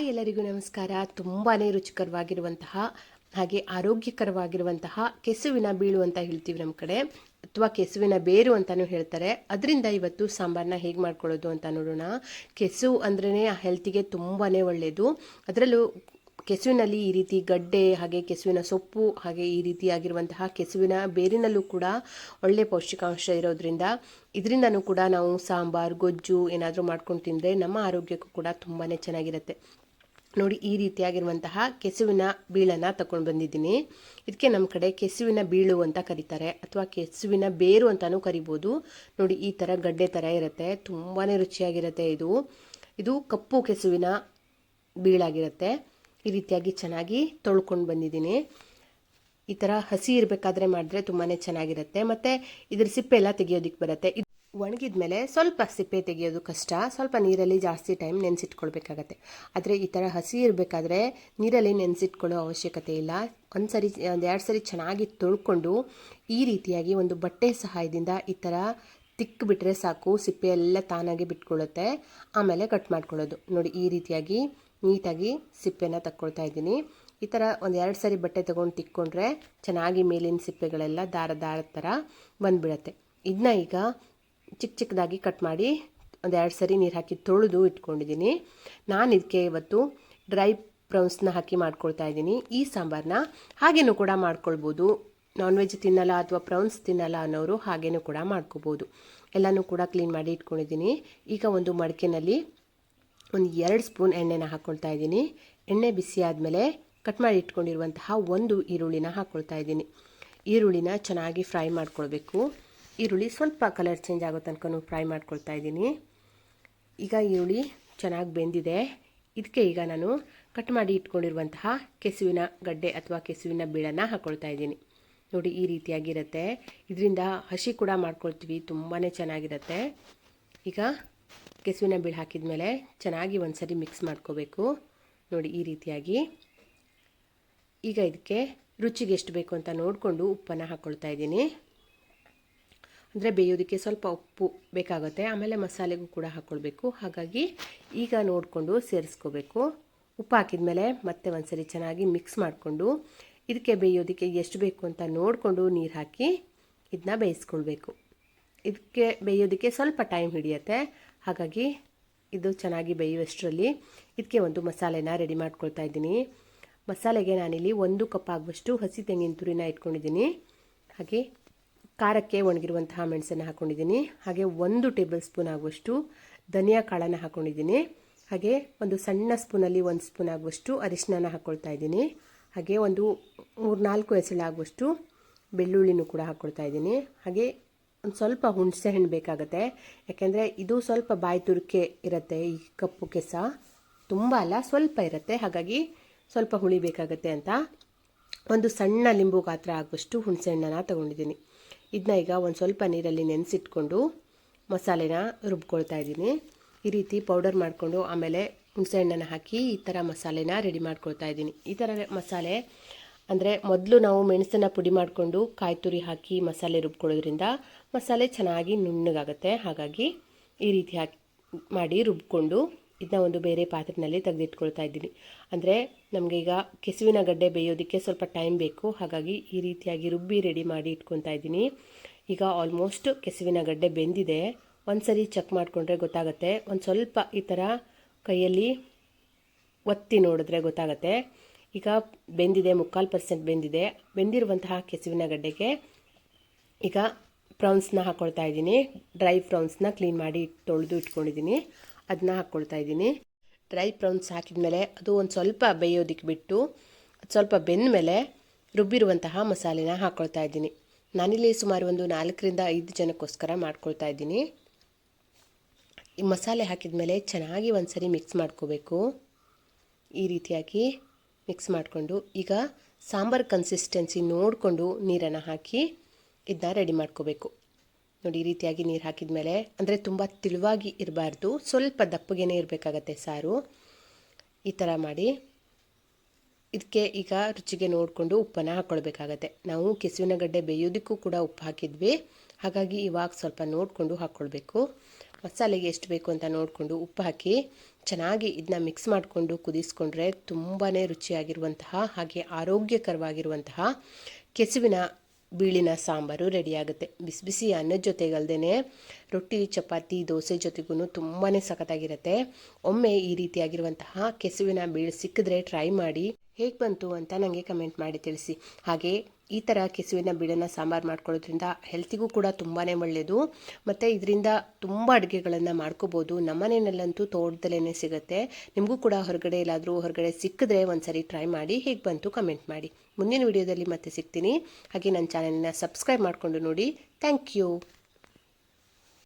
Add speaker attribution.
Speaker 1: Hi, ಎಲ್ಲರಿಗೂ ನಮಸ್ಕಾರ. ತುಂಬಾ ರುಚಿಕರವಾಗಿರುವಂತಹ ಹಾಗೆ ಆರೋಗ್ಯಕರವಾಗಿರುವಂತಹ ಕೆಸುವಿನ ಬೀಳು ಅಂತ ಹೇಳ್ತೀವಿ ನಮ್ಮ ಕಡೆ, ಅಥವಾ ಕೆಸುವಿನ ಬೇರು ಅಂತಲೂ ಹೇಳ್ತಾರೆ. ಅದರಿಂದ ಇವತ್ತು ಸಾಂಬಾರನ್ನ ಹೇಗೆ ಮಾಡ್ಕೊಳ್ಳೋದು ಅಂತ ನೋಡೋಣ. ಕೆಸು ಅಂದ್ರೇ ಹೆಲ್ತಿಗೆ ತುಂಬಾ ಒಳ್ಳೆಯದು. ಅದರಲ್ಲೂ ಕೆಸುವಿನಲ್ಲಿ ಈ ರೀತಿ ಗಡ್ಡೆ, ಹಾಗೆ ಕೆಸುವಿನ ಸೊಪ್ಪು, ಹಾಗೆ ಈ ರೀತಿಯಾಗಿರುವಂತಹ ಕೆಸುವಿನ ಬೇರಿನಲ್ಲೂ ಕೂಡ ಒಳ್ಳೆ ಪೌಷ್ಟಿಕಾಂಶ ಇರೋದ್ರಿಂದ ಇದರಿಂದನೂ ಕೂಡ ನಾವು ಸಾಂಬಾರು, ಗೊಜ್ಜು ಏನಾದರೂ ಮಾಡ್ಕೊಂಡು ತಿಂದರೆ ನಮ್ಮ ಆರೋಗ್ಯಕ್ಕೂ ಕೂಡ ತುಂಬಾ ಚೆನ್ನಾಗಿರುತ್ತೆ. ನೋಡಿ, ಈ ರೀತಿಯಾಗಿರುವಂತಹ ಕೆಸುವಿನ ಬೀಳನ್ನು ತಗೊಂಡು ಬಂದಿದ್ದೀನಿ. ಇದಕ್ಕೆ ನಮ್ಮ ಕಡೆ ಕೆಸುವಿನ ಬೀಳು ಅಂತ ಕರೀತಾರೆ, ಅಥವಾ ಕೆಸುವಿನ ಬೇರು ಅಂತಲೂ ಕರಿಬೋದು. ನೋಡಿ, ಈ ಥರ ಗಡ್ಡೆ ಥರ ಇರುತ್ತೆ, ತುಂಬಾ ರುಚಿಯಾಗಿರುತ್ತೆ. ಇದು ಕಪ್ಪು ಕೆಸುವಿನ ಬೀಳಾಗಿರುತ್ತೆ. ಈ ರೀತಿಯಾಗಿ ಚೆನ್ನಾಗಿ ತೊಳ್ಕೊಂಡು ಬಂದಿದ್ದೀನಿ. ಈ ಥರ ಹಸಿ ಇರಬೇಕಾದ್ರೆ ಮಾಡಿದ್ರೆ ತುಂಬಾ ಚೆನ್ನಾಗಿರುತ್ತೆ. ಮತ್ತು ಇದ್ರ ಸಿಪ್ಪೆ ಎಲ್ಲ ತೆಗಿಯೋದಕ್ಕೆ ಬರುತ್ತೆ. ಒಣಗಿದ ಮೇಲೆ ಸ್ವಲ್ಪ ಸಿಪ್ಪೆ ತೆಗೆಯೋದು ಕಷ್ಟ, ಸ್ವಲ್ಪ ನೀರಲ್ಲಿ ಜಾಸ್ತಿ ಟೈಮ್ ನೆನೆಸಿಟ್ಕೊಳ್ಬೇಕಾಗತ್ತೆ. ಆದರೆ ಈ ಥರ ಹಸಿ ಇರಬೇಕಾದ್ರೆ ನೀರಲ್ಲಿ ನೆನೆಸಿಟ್ಕೊಳ್ಳೋ ಅವಶ್ಯಕತೆ ಇಲ್ಲ. ಒಂದೆರಡು ಸರಿ ಚೆನ್ನಾಗಿ ತೊಳ್ಕೊಂಡು ಈ ರೀತಿಯಾಗಿ ಒಂದು ಬಟ್ಟೆ ಸಹಾಯದಿಂದ ಈ ಥರ ತಿಕ್ಕಿಬಿಟ್ರೆ ಸಾಕು, ಸಿಪ್ಪೆ ಎಲ್ಲ ತಾನಾಗೆ ಬಿಟ್ಕೊಳ್ಳುತ್ತೆ. ಆಮೇಲೆ ಕಟ್ ಮಾಡ್ಕೊಳ್ಳೋದು. ನೋಡಿ, ಈ ರೀತಿಯಾಗಿ ನೀಟಾಗಿ ಸಿಪ್ಪೆನ ತಕ್ಕೊಳ್ತಾ ಇದ್ದೀನಿ. ಈ ಥರ ಒಂದೆರಡು ಸರಿ ಬಟ್ಟೆ ತೊಗೊಂಡು ತಿಕ್ಕೊಂಡ್ರೆ ಚೆನ್ನಾಗಿ ಮೇಲಿನ ಸಿಪ್ಪೆಗಳೆಲ್ಲ ದಾರ ಥರ ಬಂದುಬಿಡತ್ತೆ. ಇದನ್ನ ಈಗ ಚಿಕ್ಕದಾಗಿ ಕಟ್ ಮಾಡಿ ಒಂದೆರಡು ಸರಿ ನೀರು ಹಾಕಿ ತೊಳೆದು ಇಟ್ಕೊಂಡಿದ್ದೀನಿ. ನಾನು ಇದಕ್ಕೆ ಇವತ್ತು ಡ್ರೈ ಪ್ರೌನ್ಸ್ನ ಹಾಕಿ ಮಾಡ್ಕೊಳ್ತಾ ಇದ್ದೀನಿ. ಈ ಸಾಂಬಾರನ್ನ ಹಾಗೇನೂ ಕೂಡ ಮಾಡ್ಕೊಳ್ಬೋದು. ನಾನ್ ವೆಜ್ ತಿನ್ನಲ್ಲ ಅಥವಾ ಪ್ರೌನ್ಸ್ ತಿನ್ನಲ್ಲ ಅನ್ನೋರು ಹಾಗೇನೂ ಕೂಡ ಮಾಡ್ಕೋಬೋದು. ಎಲ್ಲನೂ ಕೂಡ ಕ್ಲೀನ್ ಮಾಡಿ ಇಟ್ಕೊಂಡಿದ್ದೀನಿ. ಈಗ ಒಂದು ಮಡಕೆನಲ್ಲಿ ಒಂದು 2 ಸ್ಪೂನ್ ಎಣ್ಣೆನ ಹಾಕ್ಕೊಳ್ತಾ ಇದ್ದೀನಿ. ಎಣ್ಣೆ ಬಿಸಿ ಆದಮೇಲೆ ಕಟ್ ಮಾಡಿ ಇಟ್ಕೊಂಡಿರುವಂತಹ ಒಂದು ಈರುಳ್ಳಿನ ಹಾಕ್ಕೊಳ್ತಾ ಇದ್ದೀನಿ. ಈರುಳ್ಳಿನ ಚೆನ್ನಾಗಿ ಫ್ರೈ ಮಾಡ್ಕೊಳ್ಬೇಕು. ಈರುಳ್ಳಿ ಸ್ವಲ್ಪ ಕಲರ್ ಚೇಂಜ್ ಆಗೋ ತನಕ ಫ್ರೈ ಮಾಡ್ಕೊಳ್ತಾ ಇದ್ದೀನಿ. ಈಗ ಈರುಳ್ಳಿ ಚೆನ್ನಾಗಿ ಬೆಂದಿದೆ. ಇದಕ್ಕೆ ಈಗ ನಾನು ಕಟ್ ಮಾಡಿ ಇಟ್ಕೊಂಡಿರುವಂತಹ ಕೆಸುವಿನ ಗಡ್ಡೆ ಅಥವಾ ಕೆಸುವಿನ ಬೀಳನ್ನು ಹಾಕ್ಕೊಳ್ತಾ ಇದ್ದೀನಿ. ನೋಡಿ, ಈ ರೀತಿಯಾಗಿರುತ್ತೆ. ಇದರಿಂದ ಹಸಿ ಕೂಡ ಮಾಡ್ಕೊಳ್ತೀವಿ, ತುಂಬಾ ಚೆನ್ನಾಗಿರುತ್ತೆ. ಈಗ ಕೆಸುವಿನ ಬೀಳು ಹಾಕಿದ ಮೇಲೆ ಚೆನ್ನಾಗಿ ಒಂದ್ಸರಿ ಮಿಕ್ಸ್ ಮಾಡ್ಕೋಬೇಕು. ನೋಡಿ, ಈ ರೀತಿಯಾಗಿ. ಈಗ ಇದಕ್ಕೆ ರುಚಿಗೆ ಎಷ್ಟು ಬೇಕು ಅಂತ ನೋಡಿಕೊಂಡು ಉಪ್ಪನ್ನು ಹಾಕ್ಕೊಳ್ತಾ ಇದ್ದೀನಿ. ಅಂದರೆ ಬೇಯೋದಕ್ಕೆ ಸ್ವಲ್ಪ ಉಪ್ಪು ಬೇಕಾಗುತ್ತೆ, ಆಮೇಲೆ ಮಸಾಲೆಗೂ ಕೂಡ ಹಾಕ್ಕೊಳ್ಬೇಕು. ಹಾಗಾಗಿ ಈಗ ನೋಡಿಕೊಂಡು ಸೇರಿಸ್ಕೋಬೇಕು. ಉಪ್ಪು ಹಾಕಿದ ಮೇಲೆ ಮತ್ತೆ ಒಂದ್ಸರಿ ಚೆನ್ನಾಗಿ ಮಿಕ್ಸ್ ಮಾಡಿಕೊಂಡು ಇದಕ್ಕೆ ಬೇಯೋದಕ್ಕೆ ಎಷ್ಟು ಬೇಕು ಅಂತ ನೋಡಿಕೊಂಡು ನೀರು ಹಾಕಿ ಇದನ್ನ ಬೇಯಿಸ್ಕೊಳ್ಬೇಕು. ಇದಕ್ಕೆ ಬೇಯೋದಕ್ಕೆ ಸ್ವಲ್ಪ ಟೈಮ್ ಹಿಡಿಯುತ್ತೆ. ಹಾಗಾಗಿ ಇದು ಚೆನ್ನಾಗಿ ಬೇಯುವಷ್ಟರಲ್ಲಿ ಇದಕ್ಕೆ ಒಂದು ಮಸಾಲೆನ ರೆಡಿ ಮಾಡ್ಕೊಳ್ತಾ ಇದ್ದೀನಿ. ಮಸಾಲೆಗೆ ನಾನಿಲ್ಲಿ 1 ಕಪ್ ಆಗುವಷ್ಟು ಹಸಿ ತೆಂಗಿನ ತುರಿನ ಇಟ್ಕೊಂಡಿದ್ದೀನಿ. ಹಾಗೆ ಖಾರಕ್ಕೆ ಒಣಗಿರುವಂತಹ ಮೆಣಸನ್ನು ಹಾಕ್ಕೊಂಡಿದ್ದೀನಿ. ಹಾಗೆ 1 ಟೇಬಲ್ ಸ್ಪೂನ್ ಆಗುವಷ್ಟು ಧನಿಯಾ ಕಾಳನ್ನು ಹಾಕ್ಕೊಂಡಿದ್ದೀನಿ. ಹಾಗೆ ಒಂದು ಸಣ್ಣ ಸ್ಪೂನಲ್ಲಿ 1 ಸ್ಪೂನ್ ಆಗುವಷ್ಟು ಅರಿಶಿನ ಹಾಕ್ಕೊಳ್ತಾ ಇದ್ದೀನಿ. ಹಾಗೆ ಒಂದು 3-4 ಎಸಳಾಗುವಷ್ಟು ಬೆಳ್ಳುಳ್ಳಿನೂ ಕೂಡ ಹಾಕ್ಕೊಳ್ತಾ ಇದ್ದೀನಿ. ಹಾಗೆ ಒಂದು ಸ್ವಲ್ಪ ಹುಣಸೆ ಹಣ್ಣು ಬೇಕಾಗುತ್ತೆ, ಯಾಕೆಂದರೆ ಇದು ಸ್ವಲ್ಪ ಬಾಯಿ ತುರಿಕೆ ಇರುತ್ತೆ. ಈ ಕಪ್ಪು ಕೆಸ ತುಂಬ ಅಲ್ಲ, ಸ್ವಲ್ಪ ಇರುತ್ತೆ. ಹಾಗಾಗಿ ಸ್ವಲ್ಪ ಹುಳಿ ಬೇಕಾಗುತ್ತೆ ಅಂತ ಒಂದು ಸಣ್ಣ ಲಿಂಬು ಗಾತ್ರ ಆಗುವಷ್ಟು ಹುಣಸೆ ಹಣ್ಣನ್ನು ತೊಗೊಂಡಿದ್ದೀನಿ. ಇದನ್ನ ಈಗ ಒಂದು ಸ್ವಲ್ಪ ನೀರಲ್ಲಿ ನೆನೆಸಿಟ್ಕೊಂಡು ಮಸಾಲೆನ ರುಬ್ಕೊಳ್ತಾ ಇದ್ದೀನಿ. ಈ ರೀತಿ ಪೌಡರ್ ಮಾಡಿಕೊಂಡು ಆಮೇಲೆ ಹುಣಸೆ ಹಣ್ಣನ್ನು ಹಾಕಿ ಈ ಥರ ಮಸಾಲೆನ ರೆಡಿ ಮಾಡ್ಕೊಳ್ತಾ ಇದ್ದೀನಿ. ಈ ಥರ ಮಸಾಲೆ ಅಂದರೆ ಮೊದಲು ನಾವು ಮೆಣಸನ್ನು ಪುಡಿ ಮಾಡಿಕೊಂಡು ಕಾಯಿ ತುರಿ ಹಾಕಿ ಮಸಾಲೆ ರುಬ್ಕೊಳ್ಳೋದ್ರಿಂದ ಮಸಾಲೆ ಚೆನ್ನಾಗಿ ನುಣ್ಣಗಾಗುತ್ತೆ. ಹಾಗಾಗಿ ಈ ರೀತಿ ಮಾಡಿ ರುಬ್ಕೊಂಡು ಇದನ್ನ ಒಂದು ಬೇರೆ ಪಾತ್ರೆಯಲ್ಲಿ ತೆಗೆದಿಟ್ಕೊಳ್ತಾ ಇದ್ದೀನಿ. ಅಂದರೆ ನಮಗೆ ಈಗ ಕೆಸುವಿನ ಗಡ್ಡೆ ಬೇಯೋದಕ್ಕೆ ಸ್ವಲ್ಪ ಟೈಮ್ ಬೇಕು. ಹಾಗಾಗಿ ಈ ರೀತಿಯಾಗಿ ರುಬ್ಬಿ ರೆಡಿ ಮಾಡಿ ಇಟ್ಕೊತಾ ಇದ್ದೀನಿ. ಈಗ ಆಲ್ಮೋಸ್ಟ್ ಕೆಸುವಿನ ಗಡ್ಡೆ ಬೆಂದಿದೆ. ಒಂದು ಸರಿ ಚೆಕ್ ಮಾಡಿಕೊಂಡ್ರೆ ಗೊತ್ತಾಗುತ್ತೆ. ಒಂದು ಸ್ವಲ್ಪ ಈ ಥರ ಕೈಯಲ್ಲಿ ಒತ್ತಿ ನೋಡಿದ್ರೆ ಗೊತ್ತಾಗುತ್ತೆ. ಈಗ ಬೆಂದಿದೆ, 3/4% ಬೆಂದಿದೆ. ಬೆಂದಿರುವಂತಹ ಕೆಸುವಿನ ಗಡ್ಡೆಗೆ ಈಗ ಪ್ರೌನ್ಸ್ನ ಹಾಕ್ಕೊಳ್ತಾ ಇದ್ದೀನಿ. ಡ್ರೈ ಪ್ರೌನ್ಸ್ನ ಕ್ಲೀನ್ ಮಾಡಿ ತೊಳೆದು ಇಟ್ಕೊಂಡಿದ್ದೀನಿ, ಅದನ್ನ ಹಾಕ್ಕೊಳ್ತಾ ಇದ್ದೀನಿ. ಡ್ರೈ ಪ್ರೌನ್ಸ್ ಹಾಕಿದ ಮೇಲೆ ಅದು ಒಂದು ಸ್ವಲ್ಪ ಬೇಯೋದಕ್ಕೆ ಬಿಟ್ಟು ಸ್ವಲ್ಪ ಬೆಂದ ಮೇಲೆ ರುಬ್ಬಿರುವಂತಹ ಮಸಾಲೆನ ಹಾಕ್ಕೊಳ್ತಾ ಇದ್ದೀನಿ. ನಾನಿಲ್ಲಿ ಸುಮಾರು ಒಂದು 4-5 ಜನಕ್ಕೋಸ್ಕರ ಮಾಡ್ಕೊಳ್ತಾ ಇದ್ದೀನಿ. ಈ ಮಸಾಲೆ ಹಾಕಿದ ಮೇಲೆ ಚೆನ್ನಾಗಿ ಒಂದ್ಸರಿ ಮಿಕ್ಸ್ ಮಾಡ್ಕೋಬೇಕು. ಈ ರೀತಿಯಾಗಿ ಮಿಕ್ಸ್ ಮಾಡಿಕೊಂಡು ಈಗ ಸಾಂಬಾರು ಕನ್ಸಿಸ್ಟೆನ್ಸಿ ನೋಡಿಕೊಂಡು ನೀರನ್ನು ಹಾಕಿ ಇದನ್ನ ರೆಡಿ ಮಾಡ್ಕೋಬೇಕು. ನೋಡಿ, ಈ ರೀತಿಯಾಗಿ ನೀರು ಹಾಕಿದ ಮೇಲೆ, ಅಂದರೆ ತುಂಬ ತಿಳುವಾಗಿ ಇರಬಾರ್ದು, ಸ್ವಲ್ಪ ದಪ್ಪಗೇನೆ ಇರಬೇಕಾಗತ್ತೆ ಸಾರು. ಈ ಥರ ಮಾಡಿ ಇದಕ್ಕೆ ಈಗ ರುಚಿಗೆ ನೋಡಿಕೊಂಡು ಉಪ್ಪನ್ನು ಹಾಕ್ಕೊಳ್ಬೇಕಾಗತ್ತೆ. ನಾವು ಕೆಸುವಿನ ಗಡ್ಡೆ ಬೇಯೋದಕ್ಕೂ ಕೂಡ ಉಪ್ಪು ಹಾಕಿದ್ವಿ, ಹಾಗಾಗಿ ಇವಾಗ ಸ್ವಲ್ಪ ನೋಡಿಕೊಂಡು ಹಾಕ್ಕೊಳ್ಬೇಕು. ಮಸಾಲೆಗೆ ಎಷ್ಟು ಬೇಕು ಅಂತ ನೋಡಿಕೊಂಡು ಉಪ್ಪು ಹಾಕಿ ಚೆನ್ನಾಗಿ ಇದನ್ನ ಮಿಕ್ಸ್ ಮಾಡಿಕೊಂಡು ಕುದಿಸ್ಕೊಂಡ್ರೆ ತುಂಬಾ ರುಚಿಯಾಗಿರುವಂತಹ ಹಾಗೆ ಆರೋಗ್ಯಕರವಾಗಿರುವಂತಹ ಕೆಸುವಿನ ಬೀಳಿನ ಸಾಂಬಾರು ರೆಡಿಯಾಗುತ್ತೆ. ಬಿಸಿ ಬಿಸಿ ಅನ್ನದ ಜೊತೆಗಲ್ದೇ ರೊಟ್ಟಿ ಚಪಾತಿ ದೋಸೆ ಜೊತೆಗೂ ತುಂಬಾ ಸಖತ್ತಾಗಿರುತ್ತೆ. ಒಮ್ಮೆ ಈ ರೀತಿಯಾಗಿರುವಂತಹ ಕೆಸುವಿನ ಬೀಳು ಸಿಕ್ಕಿದ್ರೆ ಟ್ರೈ ಮಾಡಿ, ಹೇಗೆ ಬಂತು ಅಂತ ನನಗೆ ಕಮೆಂಟ್ ಮಾಡಿ ತಿಳಿಸಿ. ಹಾಗೆ ಈ ಥರ ಕೆಸುವಿನ ಬೀಳನ್ನು ಸಾಂಬಾರು ಮಾಡ್ಕೊಳ್ಳೋದ್ರಿಂದ ಹೆಲ್ತಿಗೂ ಕೂಡ ತುಂಬಾ ಒಳ್ಳೆಯದು. ಮತ್ತು ಇದರಿಂದ ತುಂಬ ಅಡುಗೆಗಳನ್ನು ಮಾಡ್ಕೋಬೋದು. ನಮ್ಮನೆಯಲ್ಲಂತೂ ತೋಟದಲ್ಲೇ ಸಿಗುತ್ತೆ. ನಿಮಗೂ ಕೂಡ ಹೊರಗಡೆ ಸಿಕ್ಕಿದ್ರೆ ಒಂದ್ಸರಿ ಟ್ರೈ ಮಾಡಿ, ಹೇಗೆ ಬಂತು ಕಮೆಂಟ್ ಮಾಡಿ. ಮುಂದಿನ ವಿಡಿಯೋದಲ್ಲಿ ಮತ್ತೆ ಸಿಗ್ತೀನಿ. ಹಾಗೆ ನನ್ನ ಚಾನಲ್ನ ಸಬ್ಸ್ಕ್ರೈಬ್ ಮಾಡಿಕೊಂಡು ನೋಡಿ. Thank you.